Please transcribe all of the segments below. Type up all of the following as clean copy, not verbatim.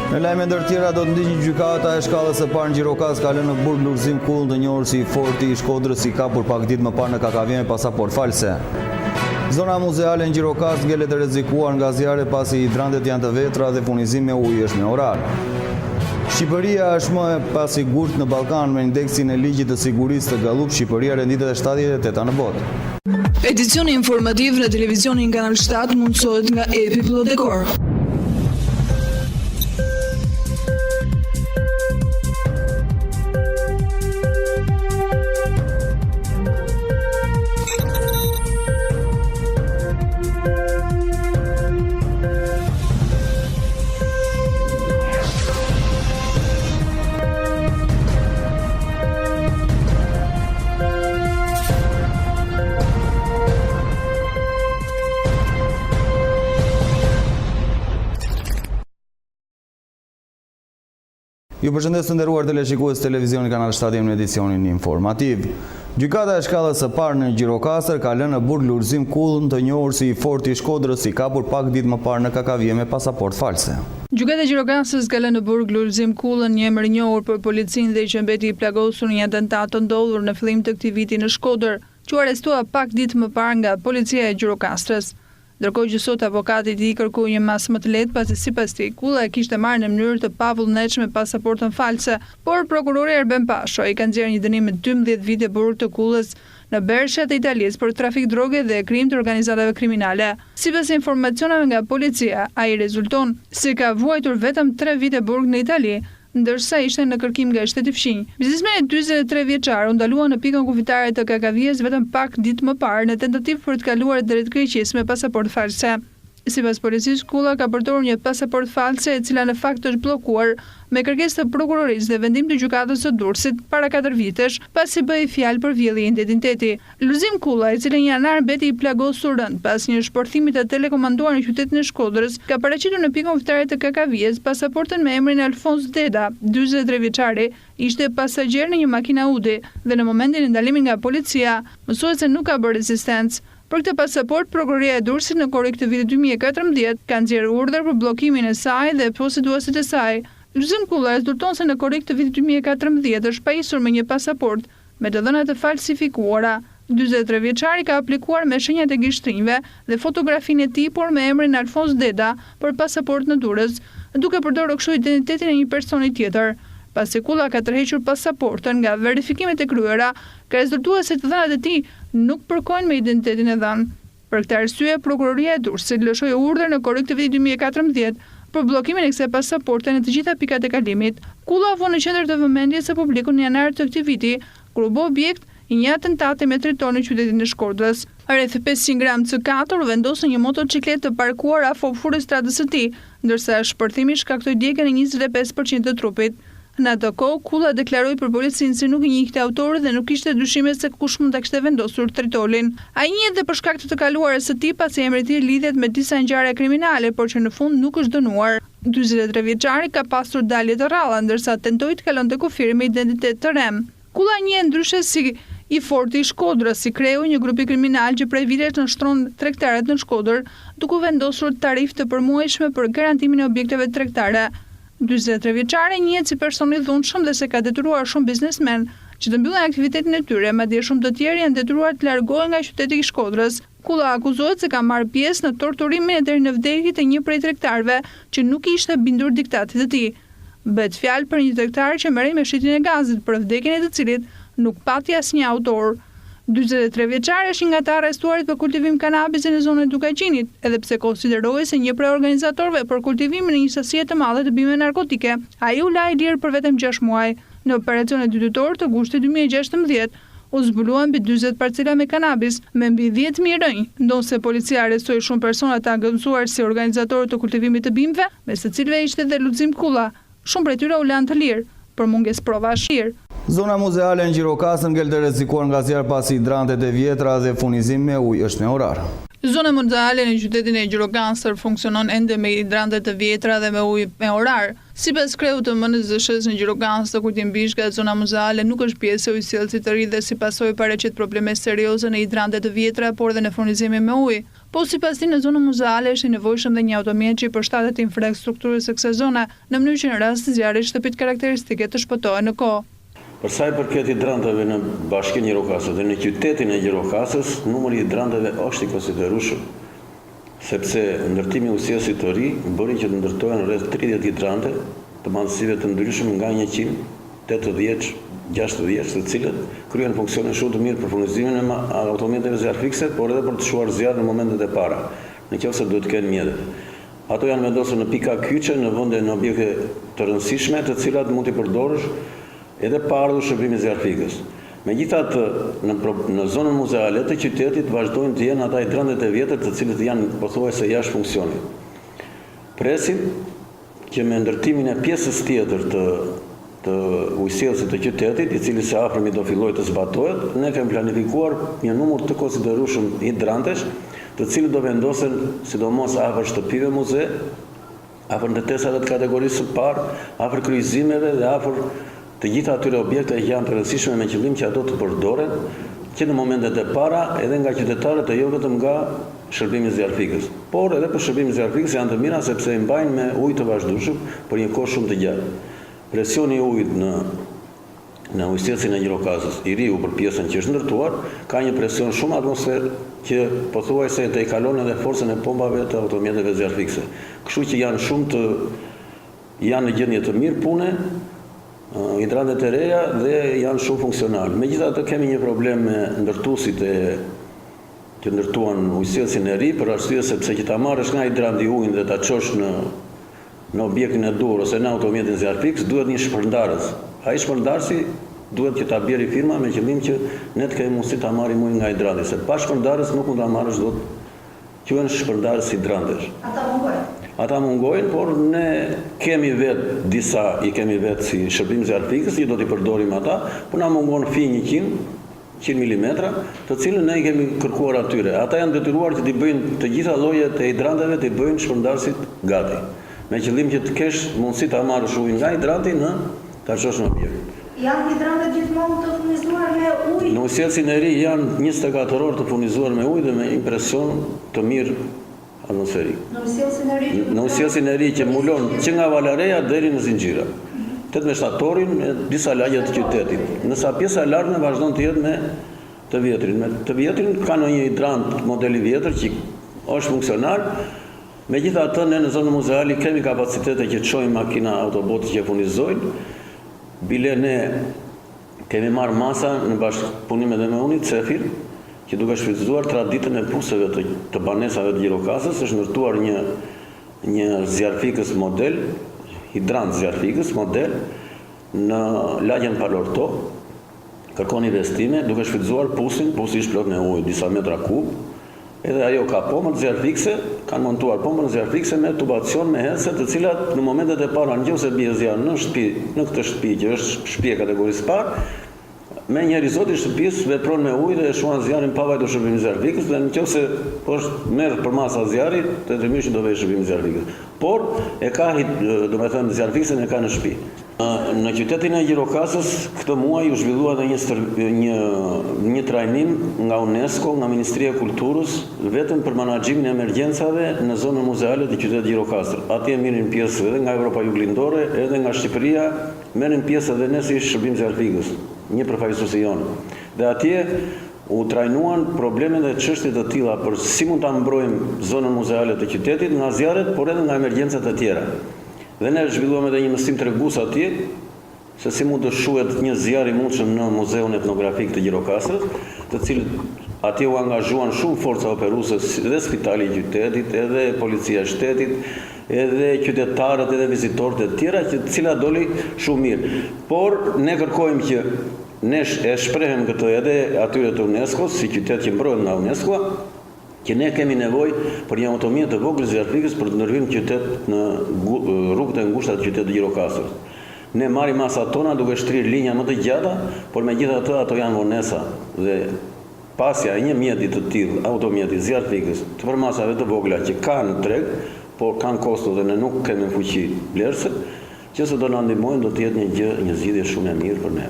Në lajme ndër tjera do të ndiqni gjykata e shkallës së parë në Gjirokastër ka lënë në burg lulëzim kull të njohur si Forti i Shkodrës i kapur pak ditë më parë në KKV me pasaport false. Zona muzeale në Gjirokastër ngelet e rrezikuar nga zjarre pasi hidrantet janë të vetra dhe furnizimi me ujë është me orar. Shqipëria është më e pasigurt në Ballkan me indeksin e ligjit të sigurisë të Gallup. Shqipëria renditet e 78 në botë. Edicioni informativ në televizionin Kanal 7 mundësohet nga Epi Plot Dekor. Ju përshëndes të nderuar teleshikues televizionit Kanal 7 në edicionin informativ. Gjykata e shkallës së parë në Gjirokastër ka lënë në burg lulëzim kullën të njohur si Forti i Shkodrës i kapur pak ditë më parë në KKV me pasaport false. Gjykata e Gjirokastës ka lënë në burg lulëzim kullën, një emër i njohur për policinë dhe që mbeti i plagosur në një atentat të ndodhur në fillim të këtij viti në Shkodër, që arrestua pak ditë më parë nga policia e Gjirokastrës. Ndërkohë që sot avokati i tij kërkoi një masë më të lehtë pasi sipas tij kulla e kishte marrë në mënyrë të pavullnetshme pasaportën false, por prokurori Erben Pasho i ka nxjerrë një dënim me 12 vite burg të kullës në bershat e Italisë për trafik droge dhe krim të organizatave kriminale. Sipas informacioneve nga policia, ai rezulton se ka vuajtur vetëm 3 vite burg në Itali, ndërsa ishte në kërkim nga shteti fqinj. Biznesmeni 43 vjeçar u ndalua në pikën kufitare të KKV-s vetëm pak ditë më parë në tentativë për të kaluar drejt Greqisë me pasaport false. Sipas policisë, kulla ka përdorur një pasaport false e cila në fakt është bllokuar me kërkesë të prokurorisë dhe vendim të gjykatës së Durrësit para 4 vitesh, pasi bëi fjalë për vjedhje identiteti. Lulëzim kulla, i cili në janar mbeti i plagosur rënd pas një shportimi të telekomanduar në qytetin e Shkodrës, ka paraqitur në pikën kufitare të KKV-s pasaportën me emrin Alfons Deda, 43 vjeçari, ishte pasagjer në një makinë Audi dhe në momentin e ndalimit nga policia, mësohet se nuk ka bërë rezistencë. Për këtë pasaport, prokuroria e Durrësit në Korrik të vitit 2014 ka nxjerrë urdhër për bllokimin e saj dhe poseduesit e saj. Lulëzim kulla rezulton se në Korrik të vitit 2014 është pajisur me një pasaport me të dhëna të falsifikuara. 43 vjeçari ka aplikuar me shenjat e gishtinjve dhe fotografinë e tij por me emrin Alfons Deda për pasaport në Durrës, duke përdorur kështu identitetin e një personi tjetër. Pasi kulla ka tërhequr pasaportën nga verifikimet e kryera, ka rezultuar se të dhënat e tij nuk përkojnë me identitetin e dhënë. Për këtë arsye, prokuroria e Durrësit lëshoi urdhër në Korrik të vitit 2014 për bllokimin e kësaj pasaporte në të gjitha pikat e kalimit. Kulla u në qendër të vëmendjes së publikut në janar të këtij viti, kur u bë objekt i një atentate me triton në qytetin e Shkodrës. Rreth 500 gram C4 u vendos në një motocikletë të parkuar afër furrës stradës së tij, ndërsa shpërthimi shkaktoi djegjen e 25% të trupit. Në atë kohë, kulla deklaroi për policinë se nuk i njihte autorin dhe nuk kishte dyshime se kush mund ta kishte vendosur tritolin. Ai njihet dhe për shkak të kaluarës së tij pasi emri i tij lidhet me disa ngjarje kriminale, por që në fund nuk është dënuar. 43 vjeçari ka pasur dalje të rralla, ndërsa tentoi të kalonte kufir me identitet të rem. Kulla njihet ndryshe si i Forti i Shkodrës, si kreu një grupi kriminal që prej vitesh nënshtron tregtarët në Shkodër, duke vendosur tarifë të përmuajshme për garantimin e objekteve tregtare. 43 vjeçari njihet si person i dhunshëm dhe se ka detyruar shumë biznesmen që të mbyllin aktivitetin e tyre, madje shumë të tjerë janë detyruar të largohen nga qyteti i Shkodrës. Kulla akuzohet se ka marrë pjesë në torturimin e deri në vdekje të një prej tregtarëve që nuk ishte bindur diktatit të tij. Bëhet fjalë për një tregtar që merrei me shitjen e gazit, për vdekjen e të cilit nuk pati asnjë autor. 43 vjeçari është nga të arrestuarit për kultivim kanabisi në zonën e Dukaqinit, edhe pse konsiderohej se një prej organizatorëve për kultivimin e një sasie të madhe të bimeve narkotike. Ai u la i lirë për vetëm 6 muaj. Në operacionet dytor të gushtit 2016 u zbuluan mbi 40 parcela me kanabis me mbi 10.000 rënj, ndonse policia arrestoi shumë persona të angëzuar si organizatorë të kultivimit të bimëve, mes të cilëve ishte dhe Lulëzim kulla. Shumë prej tyre u lanë të lirë për mungesë provash. Zona muzeale në Gjirokastër ngelet e rrezikuar nga zjarr pasi hidrantet e vjetra dhe furnizimi me ujë është me orar. Zona muzeale në qytetin e Gjirokastër funksionon ende me hidrante të vjetra dhe me ujë me orar. Sipas kreut të MNZ-s në Gjirokastër, Kujtim Bishka, zona muzeale nuk është pjesë e ujësjellësit të ri dhe si pasojë paraqet probleme serioze në hidrante të vjetra, por dhe në furnizimin me ujë. Po sipas tij në zonën muzeale është i nevojshëm dhe një automjet që i përshtatet infrastrukturës së kësaj zone, në mënyrë që në rast të zjarrit shtëpit karakteristike të shpëtohen në kohë. Për sa i përket hidranteve në bashkinë Gjirokastër dhe në qytetin e Gjirokastës, numri i hidranteve është i konsiderueshëm, sepse ndërtimi i ujësjesit të ri bëri që të ndërtohen rreth 30 hidrante të madhësive të ndryshme nga 180, 60, të cilët kryen funksione shumë të mirë për furnizimin e automjeteve zjarfikse, por edhe për të shuar zjarr në momentet e para, nëse duhet të kenë mjete. Ato janë vendosur në pika kyçe në vende në objekte të rëndësishme, të cilat mund t'i përdorësh edhe pa ardhur shërbimi zjarfikës. Megjithatë, në zonën muzeale të qytetit vazhdojnë të jenë ata hidrantet e vjetër të cilët janë pothuajse jashtë funksionit. Presim që me ndërtimin e pjesës tjetër të ujësjellësit të qytetit, i cili së afërmi do fillojë të zbatohet, ne kemi planifikuar një numër të konsiderueshëm hidrantesh, të cilët do vendosen sidomos afër shtëpive muze, afër ndërtesave të kategorisë së parë, afër kryqëzimeve dhe afër të gjitha atyre objekte që janë të rëndësishme me qëllim që ato të përdoren, që në momentet e para edhe nga qytetarët e jo vetëm nga shërbimi zjarfikës, por edhe për shërbimin zjarfikës janë të mira sepse i mbajnë me ujë të vazhdueshëm për një kohë shumë të gjatë. Presioni i ujit në ujësjesin e Gjirokastës, i riu për pjesën që është ndërtuar, ka një presion shumë atmosferë që pothuajse të i kalon edhe forcën e pompave të automjeteve zjarfikse. Kështu që janë në gjendje të mirë pune, hidrantet e reja dhe janë shumë funksional. Megjithatë kemi një problem me ndërtuesit që ndërtuan ujësjesin e ri, për arsye sepse që ta marrësh nga hidranti ujin dhe ta çosh në objektin e dur ose në automjetin zjarfiks, duhet një shpërndarës. Ai shpërndarësi duhet që ta bjerë firma me qëllim që ne të kemi mundësi ta marrim ujin nga hidranti, se pa shpërndarës nuk mund ta marrësh dot. Quhen shpërndarës hidrantesh. Ata mungojnë, por ne kemi i kemi vetë si shërbim zjarfikës, që do t'i përdorim ata, por na mungon fi 100 mm, të cilën ne i kemi kërkuar atyre. Ata janë detyruar që t'i bëjnë të gjitha llojet e hidranteve, t'i bëjnë shpërndarësit gati, me qëllim që të kesh mundësi ta marrësh ujin nga hidranti ta çosh në objekt. Janë hidrantet gjithmonë të furnizuar me ujë? Në ujësjelsin e ri janë 24 orë të furnizuar me ujë dhe me impresion të mirë atmosferik. Në ujësjelsin e ri që mulon që nga Valareja deri në Zinxhira. 87-orin me disa lagje të qytetit. Nësa pjesa e lartme vazhdon të jetë me të vjetrin. Me të vjetrin ka në një hidrant modeli vjetër që është funksionar. Megjithatë, ne në zonën muzeale kemi kapacitete që të çojmë makina autobotë që furnizojnë. Bile ne kemi marrë masa në bashkëpunim edhe me UNICEF-in, që duke shfrytëzuar traditën e puseve të banesave të Gjirokastës, është ndërtuar një zjarfikës model, hidrant zjarfikës model, në lagjen Palorto, kërkon investime, duke shfrytëzuar pusi është plot me ujë, disa metra kub, edhe ajo ka pompën zjarfikse, kanë montuar pompën zjarfikse me tubacion me hese, të cilat në momentet e para nëse bie zjarr në këtë shtëpi që është shtëpi e kategorisë parë, me njëri zoti i shtëpisë vepron me ujë dhe e shuan zjarrin pavarësisht shërbimit zjarfikës, dhe nëse merr përmasa zjarri, detyrimisht do vëj shërbimi zjarfikës. Por e ka, domethënë zjarfiksen e ka në shtëpi. Në qytetin e Gjirokastës këtë muaj u zhvillua edhe një trajnim nga UNESCO, nga Ministria e Kulturës, vetëm për menaxhimin e emergjencave në zonën muzeale të qytetit Gjirokastër. Atje merrin pjesë edhe nga Evropa Juglindore, edhe nga Shqipëria, merrin pjesë edhe ne si shërbim zjarfikës, një përfaqësues i jonë. Dhe atje u trajnuan problemet dhe çështje të tilla për si mund ta mbrojmë zonën muzeale të qytetit nga zjarret, por edhe nga emergjencat e tjera. Dhe ne zhvilluam edhe një mësim tregues atje, se si mund të shuhet një zjarr i mundshëm në Muzeun Etnografik të Gjirokastës, të cilët atje u angazhuan shumë forca operuese, edhe Spitali i qytetit, edhe Policia e shtetit, edhe qytetarët, edhe vizitorët e tjera, të cilat doli shumë mirë. Por ne kërkojmë që ne e shprehem këtë edhe atyre të UNESCO-s, si qytet që mbrohet nga UNESCO, që ne kemi nevojë për një automjet të vogël zjarfikës për të ndërhyrë në qytet në rrugët e ngushta të qytetit Gjirokastër. Ne marrim masat tona duke shtrirë linja më të gjata, por megjithatë ato janë vonesa dhe pasja e një mjeti të tillë, automjeti zjarfikës, të përmasave të vogla që kanë në treg, por kanë kosto dhe ne nuk kemi fuqi blerëse, që se do na ndihmojnë, do të jetë një zgjidhje shumë e mirë për ne.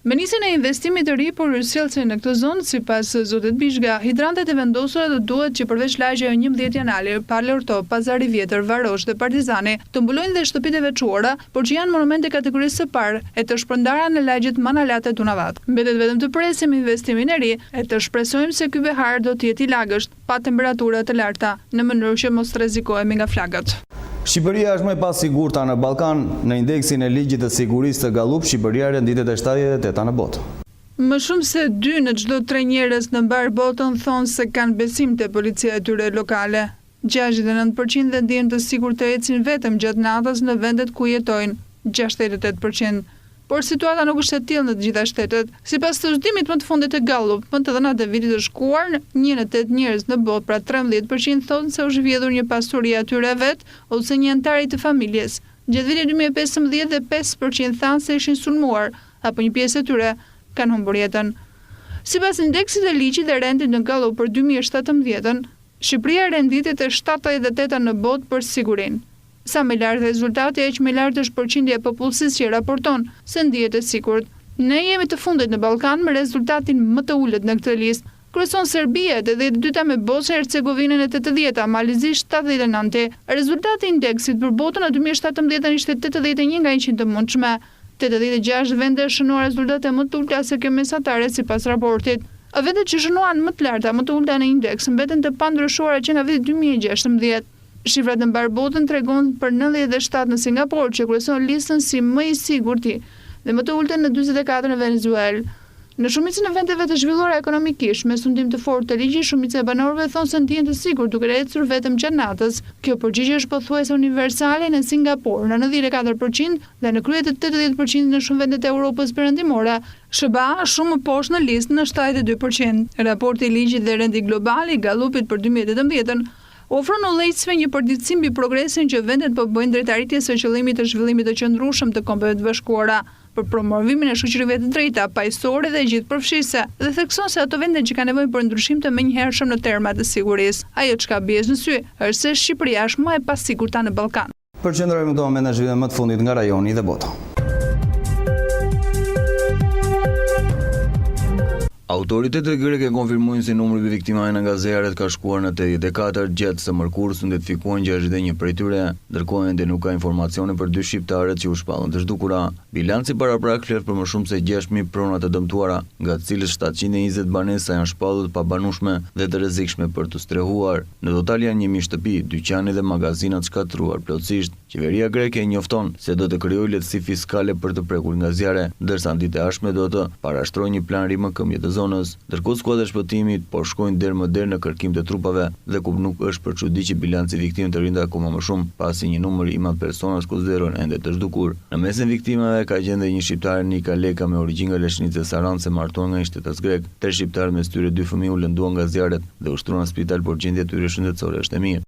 Me nisjen e investimit të ri për rrësjellse në këtë zonë, sipas zotit Bishga, hidrantet e vendosura do duhet që përveç lagje 11 janali, Palorto, Pazari Vjetër, Varosh dhe Partizani të mbulojnë dhe shtëpitë e veçuara, por që janë monumente kategorisë së parë e të shpërndara në lagjet Manalate e Dunavat. Mbetet vetëm të presim investimin e ri e të shpresojmë se ky behar do të jetë i lagësht, pa temperatura të larta, në mënyrë që mos rrezikohemi nga flagët. Shqipëria është më e pasigurta në Ballkan. Në indeksin e ligjit të sigurisë të Gallup, Shqipëria renditet e 78 në botë. Më shumë se 2 në çdo 3 njerëz në mbar botën thonë se kanë besim te policia e tyre lokale. 69% dhe ndjehen të sigurt të ecin vetëm gjatë natës në vendet ku jetojnë, 68%. Por situata nuk është e tillë në të gjitha shtetet. Sipas të studimit më të fundit të Gallup, më të dhënat e vitit të shkuar, 1 në 8 njerëz në botë, pra 13% thonë se është vjedhur një pasuri atyre vet ose një antar i të familjes. Gjatë vitit 2015 dhe 5% thanë se ishin sulmuar, apo një pjesë e tyre kanë humbur jetën. Sipas indeksit të ligjit dhe rendit në Gallup për 2017, Shqipëria renditet e 78 në botë për sigurinë. Sa më lart rezultati, aq më lart është përqindja e popullsisë që raporton se ndihet e sigurt. Ne jemi të fundit në Ballkan me rezultatin më të ulët në këtë listë. Kryeson Serbia të 12-ta me Bosnjë Hercegovinën e 80-ta, Malezi 79. Rezultati i indeksit për botën në 2017 ishte 81 nga 100 të mundshme. 86 vende shënuan rezultate më të ulta se kjo mesatare sipas raportit. Vendet që shënuan më të larta, më të ulta në indeks mbeten të pandryshuara që nga viti 2016. Shifrat në mbar botën tregon për 97 në Singapur, që kryeson listën si më i sigurti, dhe më të ultën në 44 në Venezuelë. Në shumicën e vendeve të zhvilluara ekonomikisht, me sundim të fortë të ligjit, shumica e banorëve thonë se ndihen të sigurt duke ecur vetëm gjatë natës. Kjo përgjigje është pothuajse universale në Singapur, në 94% dhe në krye të 80% në shumë vendet e Europës perëndimore. SBA shumë më poshtë në listë në 72%. Raporti i ligjit dhe rendi global i Gallupit për 2018 ofron udhëheqësve një përditësim mbi progresin që vendet po bëjnë drejt arritjes së qëllimit të zhvillimit të qëndrueshëm të Kombeve të Bashkuara për promovimin e shoqërive të drejta, paqësore dhe gjithëpërfshirëse, dhe thekson se ato vende që kanë nevojë për ndryshim të menjëhershëm në terma të sigurisë. Ajo çka bie në sy është se Shqipëria është më e pasigurta në Ballkan. Përqendrohemi këto momente në zhvillimet më të fundit nga rajoni dhe bota. Autoritetet greke konfirmojnë se numri i viktimave nga zjarret ka shkuar në 84, gjatë së mërkurës u identifikuan 61 prej tyre, ndërkohë ende nuk ka informacione për 2 shqiptarët që u shpallën të zhdukura. Bilanci paraprak flet për më shumë se 6.000 prona të dëmtuara, nga të cilës 720 banesa janë shpallur pa banueshme dhe të rrezikshme për të strehuar. Në total janë 1000 shtëpi, dyqane dhe magazinat shkatruar plotësisht. Qeveria greke njofton se do të krijojë lehtësi fiskale për të prekur nga zjarre, ndërsa në ditë e ardhshme do të parashtrojë një plan rimëkëmbje të zonës. Ndërkohë skuadrat e shpëtimit po shkojnë deri më der në kërkim të trupave dhe ku nuk është për çudi që bilanci viktimave të rindë akoma më shumë, pasi një numër i madh personash konsiderohen ende të zhdukur. Në mesin e viktimave ka gjendë një shqiptar Nika Leka me origjinë nga Leshnice Saran, se martuar nga një shtetas grek. 3 shqiptarë mes tyre 2 fëmijë u lënduan nga zjarret dhe ushtruan në spital, por gjendja e tyre shëndetësore është e mirë.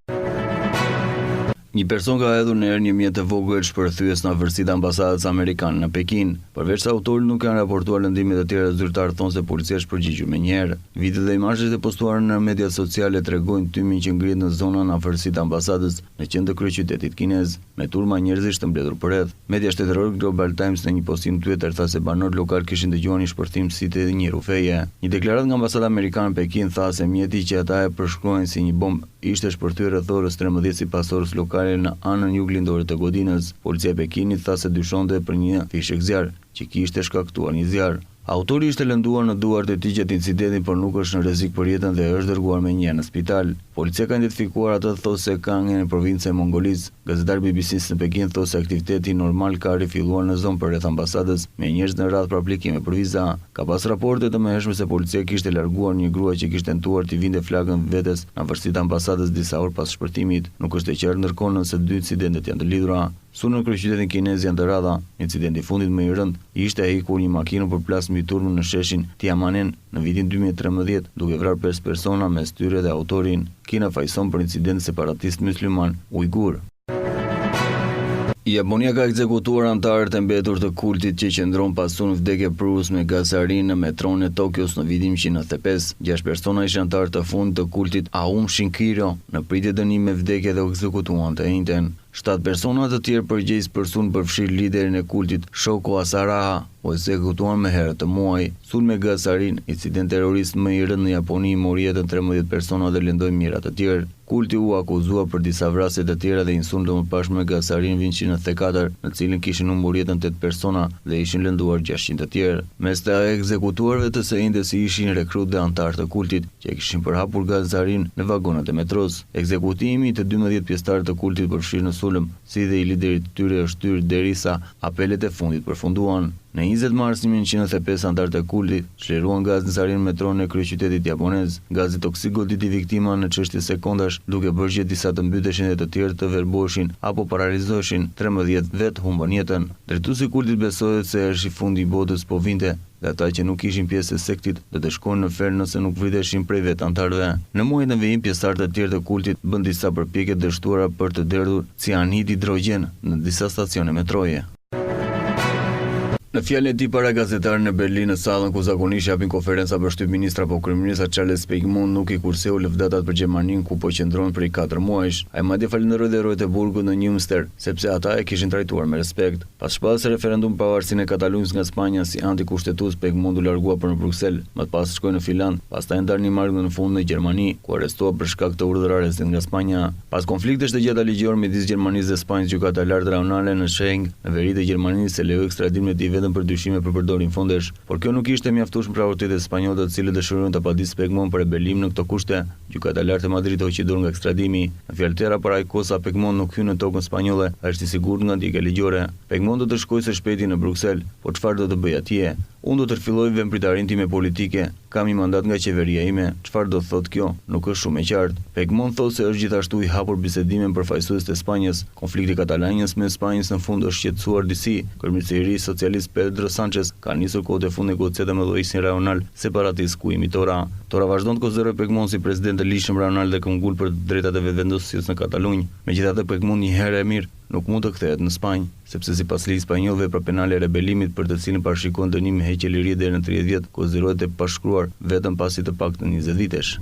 Një person ka hedhur në erë një mjet të vogël shpërthyes në afërsitë ambasadës amerikane në Pekin. Përveç se autorit nuk kanë raportuar lëndime të tjera, zyrtarë thonë se policia është përgjigjur menjëherë. Videot dhe imazhet e postuara në mediat sociale tregojnë tymin që ngrihet në zonën afërsitë ambasadës në qendër të kryeqytetit kinez, me turma njerëzish të mbledhur përreth. Media shtetërore Global Times në një postim Twitter tha se banorët lokal kishin dëgjuar një shpërthim si të një rufeje. Një deklaratë nga ambasada amerikane në Pekin tha se mjeti që ata e përshkruajnë si një bombë ishte shpërthyer rreth orës 13 sipas orës lokale në anën juglindore të godinës. Policia e Pekinit tha se dyshonte për një fishek zjarr që kishte shkaktuar një zjarr. Autori ishte lënduar në duart e tij gjatë incidentit, por nuk është në rrezik për jetën dhe është dërguar menjëherë në spital. Policia ka identifikuar atë, thosë se ka nga në provincën e Mongolisë. Gazetari BBC-s në Pekin thosë se aktiviteti normal ka rifilluar në zonë përreth ambasadës, me njerëz në radhë për aplikime për viza. Ka pas raporte të mëhershme se policia kishte larguar një grua që kishte tentuar të vinte flakën vetes në afërsitë ambasadës disa orë pas shpërtimit. Nuk është e qartë ndërkohë nëse 2 incidentet janë të lidhura. Sulmi në kryeqytetin kinez janë të rradha. Incidenti i fundit më i rënd ishte ai kur një makinë përplas mbi turmin në sheshin Tiamanen në vitin 2013, duke vrarë 5 persona, mes tyre dhe autorin. Kina fajson për incident separatist musliman ujgur. Japonia ka ekzekutuar antarët e mbetur të kultit që qëndron pas një vdekje prurës me gasarin në metron e Tokios në vitin 1995. 6 persona ishin antarë të fundit të kultit Aum Shinkiro në pritje dënimi me vdekje dhe u ekzekutuan të njëjtën. 7 persona të tjerë përgjegjës për sulm përfshirë liderin e kultit Shoko Asaraha, u ekzekutuan me herët të muaj. Sulmi me gasarin, incident terrorist më i rënd në Japoni, mori jetën 13 persona dhe lëndoi mijëra të tjerë. Kulti u akuzua për disa vrasje të tjera dhe insultë më pas me gasarin 1994, në cilin kishin humbur jetën 8 persona dhe ishin lënduar 600 të tjerë. Mes të ekzekutuarve të së ishin rekrut dhe antar të kultit që kishin përhapur gasarin në vagonat e metros. Ekzekutimi të 12 pjesëtarë të kultit përfshirë në sulm, si dhe i liderit të tyre është hyrë derisa apelet e fundit përfunduan. Në 20 mars 1995 antarët e kultit çliruan gaz në zarin metron në kryeqytetit japonez. Gazi toksik goditi viktima në çështje sekondash, duke bërë që disa të mbyteshin dhe të tjerë të verboheshin apo paralizoheshin. 13 vet humbën jetën. Drejtuesi i kultit besohet se është i fundi i botës po vinte dhe ata që nuk ishin pjesë e sektit do të shkonin në fer nëse nuk vriteshin prej vet antarëve. Në muajin e vijim pjesëtarët e tjerë të kultit bën disa përpjekje dështuara për të derdhur cianid hidrogjen në disa stacione metroje. Në fjalën e tij para gazetarëve në Berlin në sallën ku zakonisht japin konferenca për shtyp ministra apo kryeminist Charles Pegmund nuk i kurseu lëvdatat për Gjermaninë ku po qëndron prej 4 muajsh. Ai madje falenderoi dhe rojtë e burgut në Münster, sepse ata e kishin trajtuar me respekt. Pas shpalljes së referendum pavarësinë e Katalunjës nga Spanja si antikushtetues, Pegmund u largua për në Bruksel, më pas shkoi në Finland, pastaj ndalni marrën në fund në Gjermani, ku arrestua për shkak të urdhërarës nga Spanja. Pas konfliktesh të gjata ligjor midis Gjermanisë dhe Spanjës, gjykata e lartë rajonale në Schengen në veri të Gjermanisë lejoi ekstradimin e tij vetëm për dyshime për përdorim fondesh, por kjo nuk ishte mjaftueshme për autoritetet spanjolle të cilët dëshirojnë ta padisë Pegmund për rebelim në këto kushte. Gjykata e lartë e Madridit hoqi dorë nga ekstradimi. Në fjalë tjera, para kosa Pegmund nuk hyn në tokën spanjolle, është i sigurt nga ndjekja ligjore. Pegmund do të shkojë së shpejti në Bruksel, por çfarë do të bëj atje? Unë do të rfilloj veprimtarinë time politike. Kam një mandat nga qeveria ime. Çfarë do thotë kjo? Nuk është shumë e qartë. Pegmund thotë se është gjithashtu i hapur bisedime për fajsuesit e Spanjës. Konflikti Katalanjës me Spanjës në fund është shqetësuar disi. Kryeministri i ri socialist Pedro Sánchez ka nisur kohët e fundit negociata me llojisin rajonal separatist ku imi Tora. Tora vazhdon të konsiderojë Pegmund si president të ligjshëm rajonal dhe këmbgul për drejtat e vetëvendosjes në Katalunjë. Megjithatë, Pegmund një herë e mirë nuk mund të kthehet në Spanjë, sepse sipas ligjit spanjoll vepra penale e rebelimit për të cilin parashikon dënim me heqje lirie deri në 30 vjet, konsiderohet e pashkruar vetëm pasi të paktën 20 vitesh.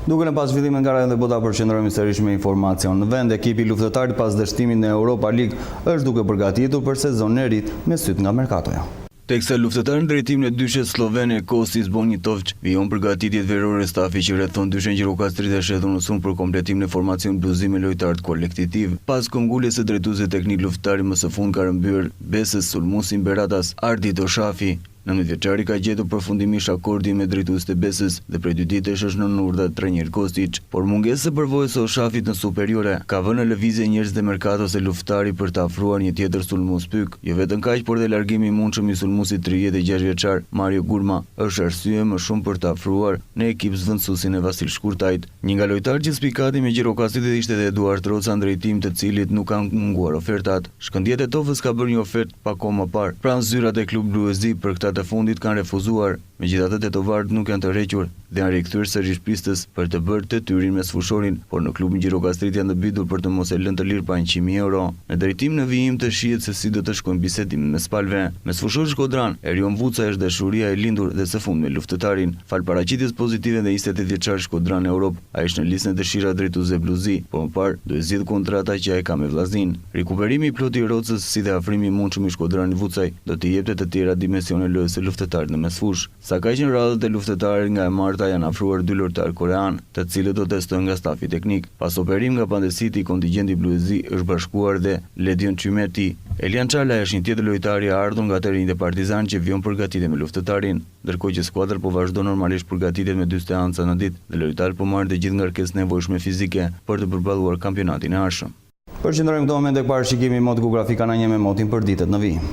Duke në pas zhvillime nga rajon dhe bota, përqendrohemi sërish me informacion. Në vend, ekipi luftëtar pas dështimit në Europa League është duke përgatitur për sezonin e ri me syt nga merkatoja. Teksa luftëtarë në drejtimin e dyshet slovene Kostis Bonjitovç vijon përgatitjet verore stafi që rrethon dyshen Gjirokas 37 në sun për kompletim në formacion bluzim me lojtarët kolektiv. Pas këmbguljes së drejtuesit teknik luftëtari më së fundi ka rëmbyer Besës sulmuesin Beratas Ardi Toshafi. 19-vjeçari ka gjetur përfundimisht akordin me drejtuesit e Besës dhe prej 2 ditësh është në urdhër trajner Kostić, por mungesa e përvojës së Oshafit në superiore ka vënë në lëvizje njerëz dhe merkatos e luftari për të afruar një tjetër sulmues pyk. Jo vetëm kaq, por dhe largimi i mundshëm i sulmuesit 36 vjeçar Mario Gurma është arsye më shumë për të afruar në ekip zvendësuesin e Vasil Shkurtajt. Një nga lojtarët që spikati me Gjirokasit ishte edhe Eduard Roca, në drejtim të cilit nuk kanë munguar ofertat. Shkëndijat e Tofës ka bërë një ofertë pak kohë më parë, pranë zyrat e klub bluezi për këtë të fundit kanë refuzuar. Megjithatë, tetovarët nuk janë të rrequr dhe janë rikthyer sërish pistës për të bërë detyrin me sfushorin, por në klubin Gjirokastrit janë mbytur për të mos e lënë të lirë pa 100.000 euro. Në drejtim në vijim të shihet se si do të shkojnë bisedimet me Spalve. Me sfushor Shkodran, Erion Vuca është dashuria e lindur dhe së fundmi me luftëtarin. Fal paraqitjes pozitive dhe 28 vjeçar Shkodran në Europë, ai është në listën e dëshira drejtuese bluzi, por më parë do të zgjidh kontrata që ai ka me vllaznin. Rikuperimi i plotë i Rocës si dhe afrimi i mundshëm i Shkodranit Vucaj do të jepte të tjera dimensione lojës së luftëtarit në mesfush. Sa ka qenë radhët e luftëtarit nga e marta janë afruar 2 lojtarë korean, të cilët do testojnë nga stafi teknik. Pas operim nga pandesiti, kontingjenti bluezi është bashkuar dhe Ledion Çymeti. Elian Çala është një tjetër lojtar i ardhur nga Terinjt e Partizan që vijon përgatitje me luftëtarin, ndërkohë që skuadra po vazhdon normalisht përgatitjet me 2 seanca në ditë dhe lojtarët po marrin të gjithë ngarkesat nevojshme fizike për të përballuar kampionatin e ardhshëm. Përqendrohemi këto momente tek parashikimi i motit grafik ananje me motin për ditët në vijim.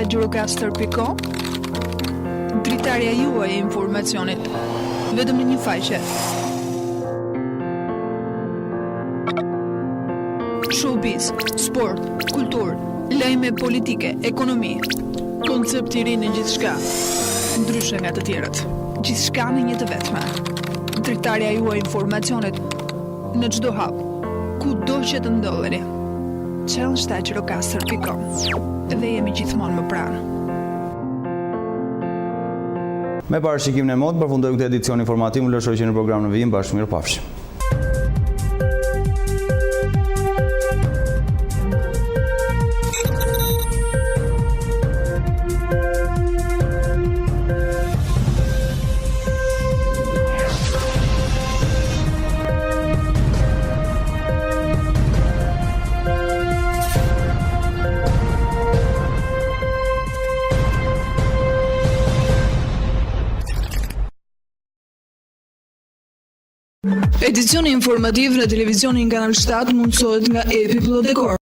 Gjirokastër.com, dritarja juaj e informacionit, vetëm në një faqe. Showbiz, sport, kulturë, lajme politike, ekonomi, koncept i ri në gjithçka, ndryshe nga të tjerët. Gjithçka në një të vetme. Dritarja juaj e informacionit në çdo hap, kudo që të ndodheni. Gjirokastër.com. Dhe jemi gjithmonë më pranë. Me parashikimin e modë, përfundoj këtë edicion informativ, më lëshoj që në program në vijim, bashkë mirë pafshim. Edicioni informativ në televizionin Kanal 7 mundësohet nga Epi Plot Dekor.